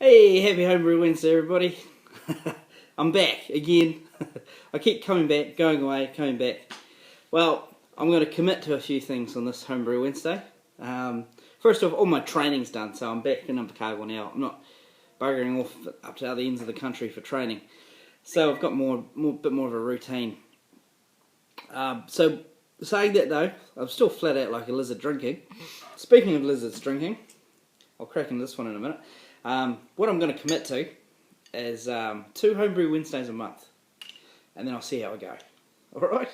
Hey, happy Homebrew Wednesday, everybody. I'm back again. I keep coming back, going away, coming back. Well, I'm going to commit to a few things on this Homebrew Wednesday. First off, all my training's done, so I'm back in Invercargill now. I'm not buggering off up to other ends of the country for training. So I've got bit more of a routine. So saying that though, I'm still flat out like a lizard drinking. Speaking of lizards drinking, I'll crack into this one in a minute. What I'm going to commit to is 2 Homebrew Wednesdays a month, and then I'll see how I go. Alright?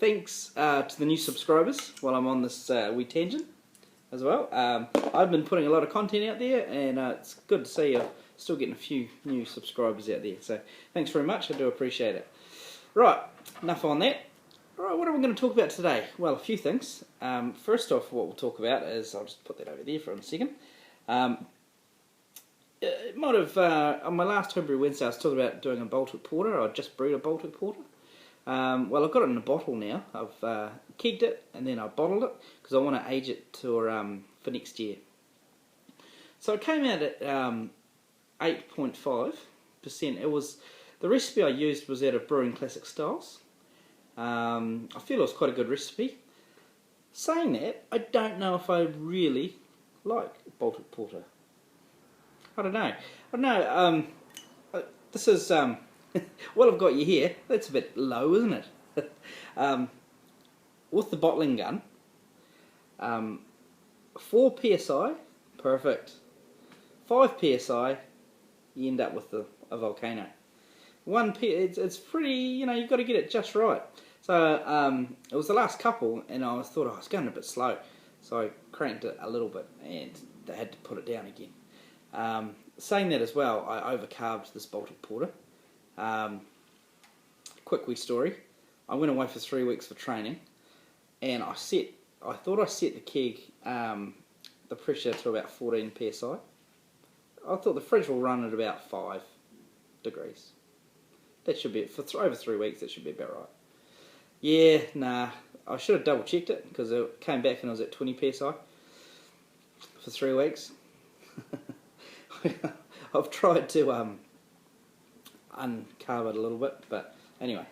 Thanks to the new subscribers while I'm on this wee tangent as well. I've been putting a lot of content out there, and it's good to see I'm still getting a few new subscribers out there. So thanks very much, I do appreciate it. Right, enough on that. Alright, what are we going to talk about today? Well, a few things. First off, what we'll talk about is, I'll just put that over there for a second. It might have, on my last Homebrew Wednesday I was talking about doing a Baltic Porter. I just brewed a Baltic Porter. Well, I've got it in a bottle now. I've kegged it and then I bottled it because I want to age it for next year. So it came out at 8.5%. It was, the recipe I used was out of Brewing Classic Styles. I feel it was quite a good recipe. Saying that, I don't know if I really like Baltic Porter. I don't know. This is, well, I've got you here. That's a bit low, isn't it? With the bottling gun, 4 psi, perfect. 5 psi, you end up with a volcano. It's pretty, you've got to get it just right. So it was the last couple, and I thought I was going a bit slow, so I cranked it a little bit, and they had to put it down again. Saying that as well, I overcarbed this Baltic Porter. Quick wee story. I went away for 3 weeks for training, and I thought I set the keg, the pressure to about 14 psi. I thought the fridge will run at about 5 degrees. That should be it. For over 3 weeks, that should be about right. Yeah, nah. I should have double checked it, because it came back and I was at 20 psi for 3 weeks. I've tried to uncarb it a little bit, but anyway.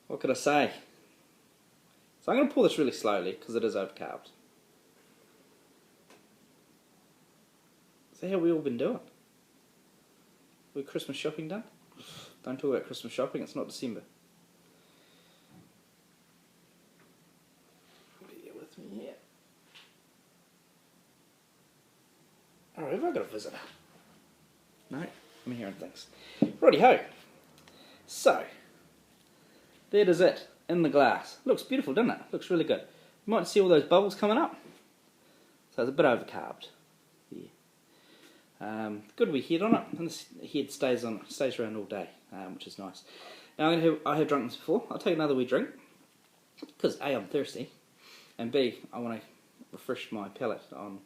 What could I say? So I'm going to pour this really slowly because it is overcarbed. So how we all been doing? We Christmas shopping done? Don't talk about Christmas shopping, it's not December. Bear with me here. Oh, have I got a visitor? No, I'm hearing things. Righty-ho. So, that is it, in the glass. Looks beautiful, doesn't it? Looks really good. You might see all those bubbles coming up. So it's a bit overcarbed. Yeah. Good wee head on it, and this head stays around all day, which is nice. Now I have drunk this before. I'll take another wee drink, because A, I'm thirsty, and B, I want to refresh my palate on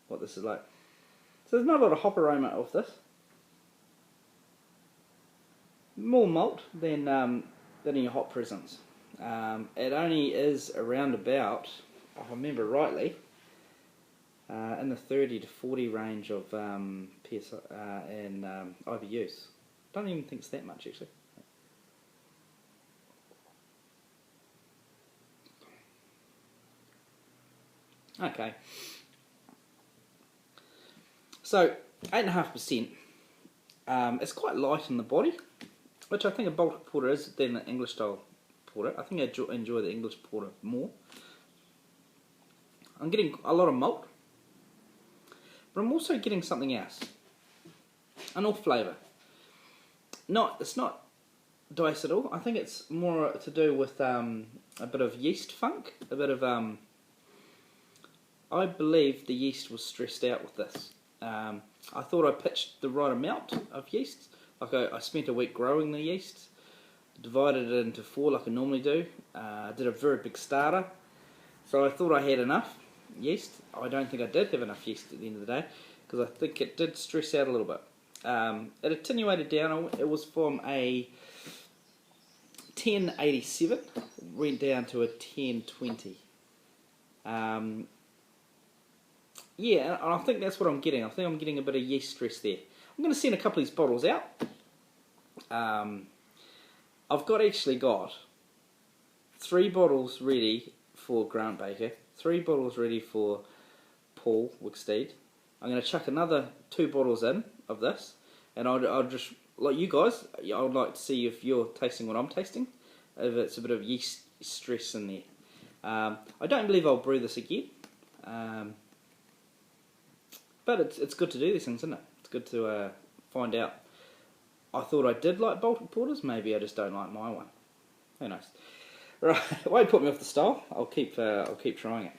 what this is like. So there's not a lot of hop aroma off this. More malt than in your hop presence. It only is around about, if I remember rightly, in the 30 to 40 range of PSI and IBUs. Don't even think it's that much actually. Okay. So 8.5%. It's quite light in the body, which I think a Baltic Porter is than an English style porter. I think I enjoy the English porter more. I'm getting a lot of malt, but I'm also getting something else. An off flavour. It's not diacetyl. I think it's more to do with a bit of yeast funk. A bit of I believe the yeast was stressed out with this. I thought I pitched the right amount of yeast. Like I spent a week growing the yeast, divided it into 4 like I normally do. Did a very big starter, so I thought I had enough yeast. I don't think I did have enough yeast at the end of the day, because I think it did stress out a little bit. It attenuated down. It was from a 1087, went down to a 1020. yeah, and I think that's what I'm getting. I think I'm getting a bit of yeast stress there. I'm going to send a couple of these bottles out. I've actually got 3 bottles ready for Grant Baker, 3 bottles ready for Paul Wicksteed. I'm going to chuck another 2 bottles in of this, and I'll just, like you guys, I would like to see if you're tasting what I'm tasting, if it's a bit of yeast stress in there. I don't believe I'll brew this again, but it's good to do these things, isn't it? It's good to find out. I thought I did like Baltic Porters, maybe I just don't like my one. Who knows? Right, it won't put me off the style. I'll keep trying it.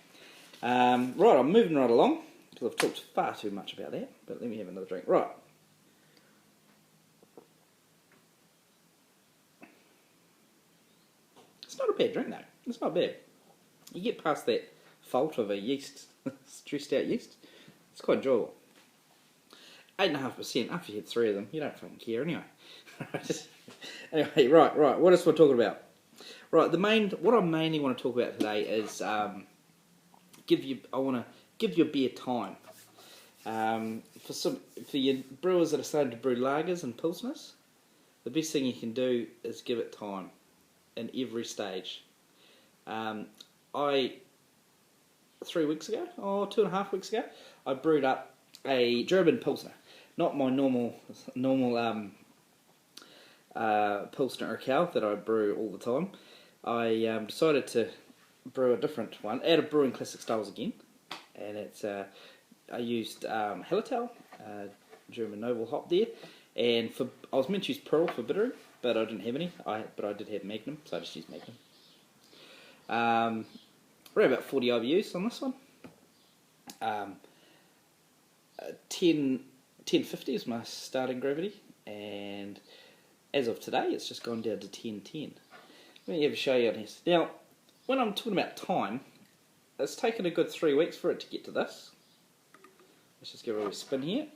Right, I'm moving right along, because I've talked far too much about that, but let me have another drink. Right. It's not a bad drink though. It's not bad. You get past that fault of a yeast, stressed out yeast. It's quite enjoyable. 8.5%. After you had 3 of them, you don't fucking care anyway. Anyway, right. What else we're talking about? Right, what I mainly want to talk about today is I want to give you a beer time. For your brewers that are starting to brew lagers and pilsners, the best thing you can do is give it time in every stage. 3 weeks ago, or 2.5 weeks ago, I brewed up a German pilsner, not my normal pilsner Urquell that I brew all the time. I decided to brew a different one out of Brewing Classic Styles again, and it's I used Hallertau, German noble hop there, and I was meant to use Pearl for bittering, but I didn't have any. But I did have Magnum, so I just used Magnum. Around about 40 IBUs on this one. 1050 is my starting gravity, and as of today, it's just gone down to 1010. Let me have a show you on this. Now, when I'm talking about time, it's taken a good 3 weeks for it to get to this. Let's just give it a spin here.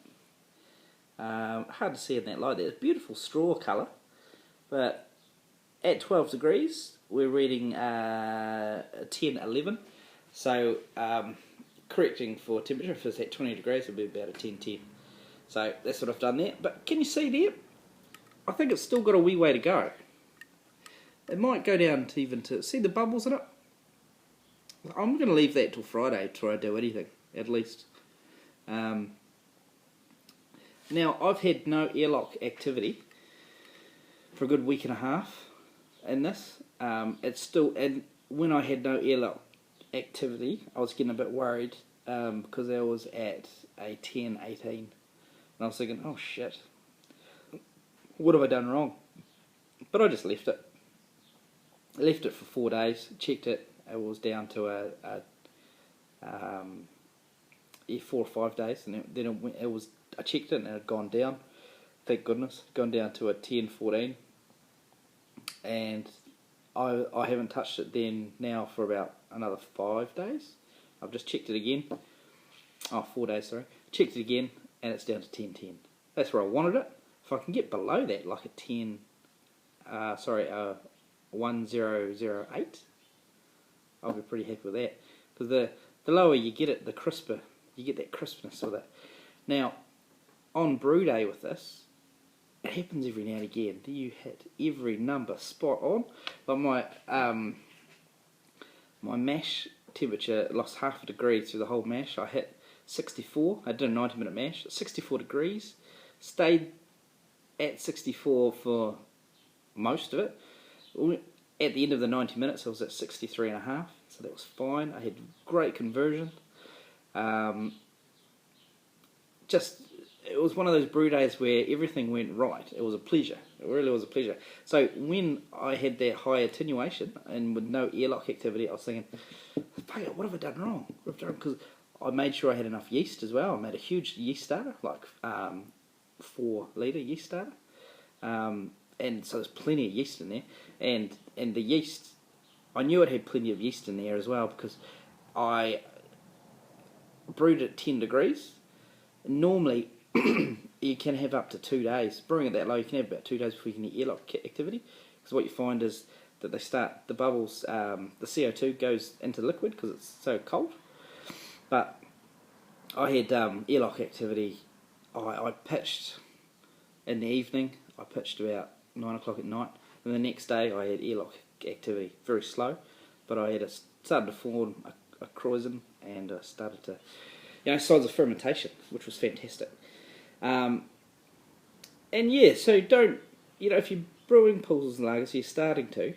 Hard to see in that light there. It's beautiful straw colour, but at 12 degrees, we're reading 1011. So, correcting for temperature, if it's at 20 degrees, it'll be about a 1010. So, that's what I've done there. But can you see there? I think it's still got a wee way to go. It might go down to even to... See the bubbles in it? I'm going to leave that till Friday till I do anything, at least. Now, I've had no airlock activity for a good week and a half in this. It's still... And when I had no airlock activity, I was getting a bit worried because I was at a 10-18. And I was thinking, oh shit, what have I done wrong? But I just left it. I left it for 4 days, checked it, it was down to 4 or 5 days, and then I checked it and it had gone down, thank goodness, gone down to a 10-14, and I haven't touched it then now for about another 5 days. I've just checked it again, 4 days, sorry, checked it again, and it's down to 10-10. That's where I wanted it. If I can get below that, like a 1008, I'll be pretty happy with that. Because the lower you get it, the crisper, you get that crispness with it. Now, on brew day with this, it happens every now and again. You hit every number spot on. Like my mash temperature lost half a degree through the whole mash. I hit 64. I did a 90-minute mash. 64 degrees. Stayed at 64 for most of it. At the end of the 90 minutes, I was at 63.5, so that was fine. I had great conversion. It was one of those brew days where everything went right. It was a pleasure. It really was a pleasure. So when I had that high attenuation and with no airlock activity, I was thinking, what have I done wrong? Because I made sure I had enough yeast as well. I made a huge yeast starter, like 4-litre yeast starter. And so there's plenty of yeast in there, and the yeast, I knew it had plenty of yeast in there as well because I brewed at 10 degrees. Normally, you can have up to 2 days. Brewing it that low, you can have about 2 days before you can get airlock activity, because what you find is that the bubbles, the CO2 goes into liquid because it's so cold. But I had airlock activity. I pitched in the evening. I pitched about 9 o'clock at night, and the next day I had airlock activity. Very slow, but I had started to form a croissant, and started to, signs of fermentation, which was fantastic. And yeah, so don't, if you're brewing pils and lagers, you're starting to,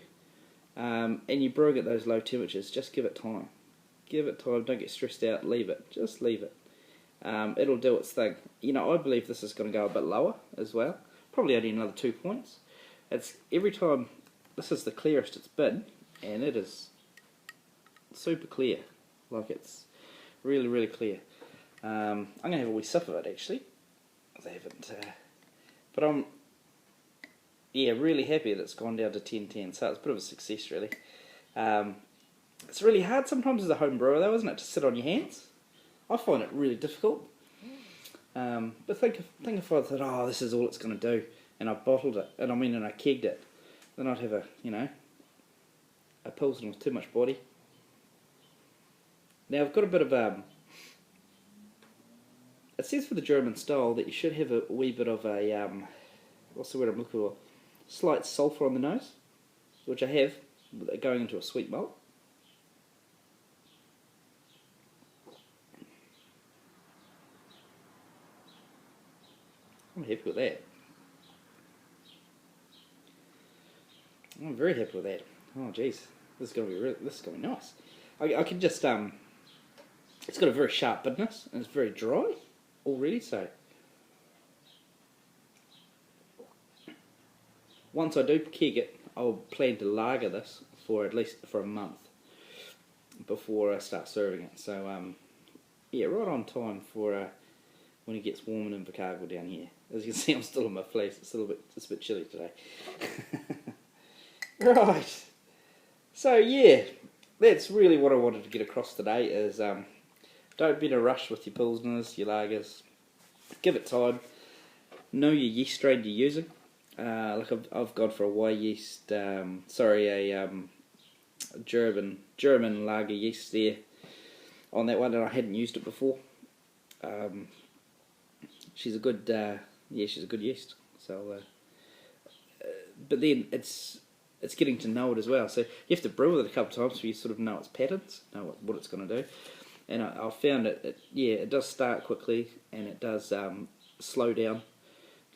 and you're brewing at those low temperatures, just give it time. Give it time, don't get stressed out, leave it. Just leave it. It'll do its thing. I believe this is going to go a bit lower as well. Probably only another 2 points. It's every time, this is the clearest it's been, and it is super clear. Like, it's really, really clear. I'm going to have a wee sip of it, actually. I haven't, but I'm, really happy that it's gone down to 10-10, so it's a bit of a success, really. It's really hard sometimes as a home brewer, though, isn't it, to sit on your hands? I find it really difficult. But think if I thought, this is all it's going to do, and I bottled it, and I kegged it, then I'd have a Pilsner with too much body. Now I've got a bit of it says for the German style that you should have a wee bit of a what's the word I'm looking for? Slight sulphur on the nose, which I have, going into a sweet malt. I'm happy with that. I'm very happy with that. Oh jeez, this is gonna be nice. I can just it's got a very sharp bitterness and it's very dry already. So once I do keg it, I'll plan to lager this for at least a month before I start serving it. So yeah, right on time for when it gets warm in Invercargill down here. As you can see, I'm still in my fleece. It's a bit chilly today. Right. So yeah, that's really what I wanted to get across today. Is don't be in a rush with your pilsners, your lagers. Give it time. Know your yeast strain you're using. Like I've gone for a Y yeast. German lager yeast there on that one, and I hadn't used it before. She's a good she's a good yeast. So, but then it's getting to know it as well. So you have to brew with it a couple of times so you sort of know its patterns, know what it's going to do. And I found it does start quickly and it does slow down.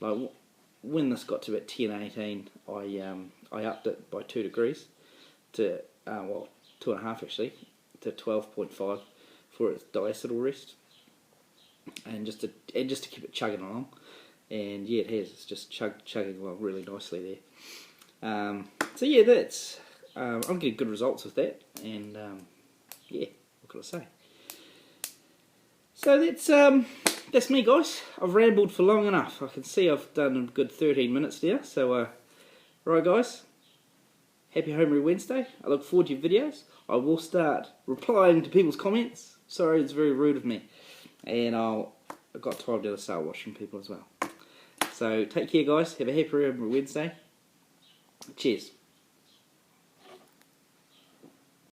Like when this got to about 10-18, I upped it by 2 degrees to 2.5 actually, to 12.5 for its diacetyl rest, and just to keep it chugging along. And yeah, it has. It's just chugging along really nicely there. So yeah, that's I'm getting good results with that, and yeah, what can I say? So that's me, guys. I've rambled for long enough. I can see I've done a good 13 minutes now. So right, guys. Happy Homebrew Wednesday. I look forward to your videos. I will start replying to people's comments. Sorry, it's very rude of me. And I've got time to start watching people as well. So take care, guys. Have a happy Homebrew Wednesday. Cheers.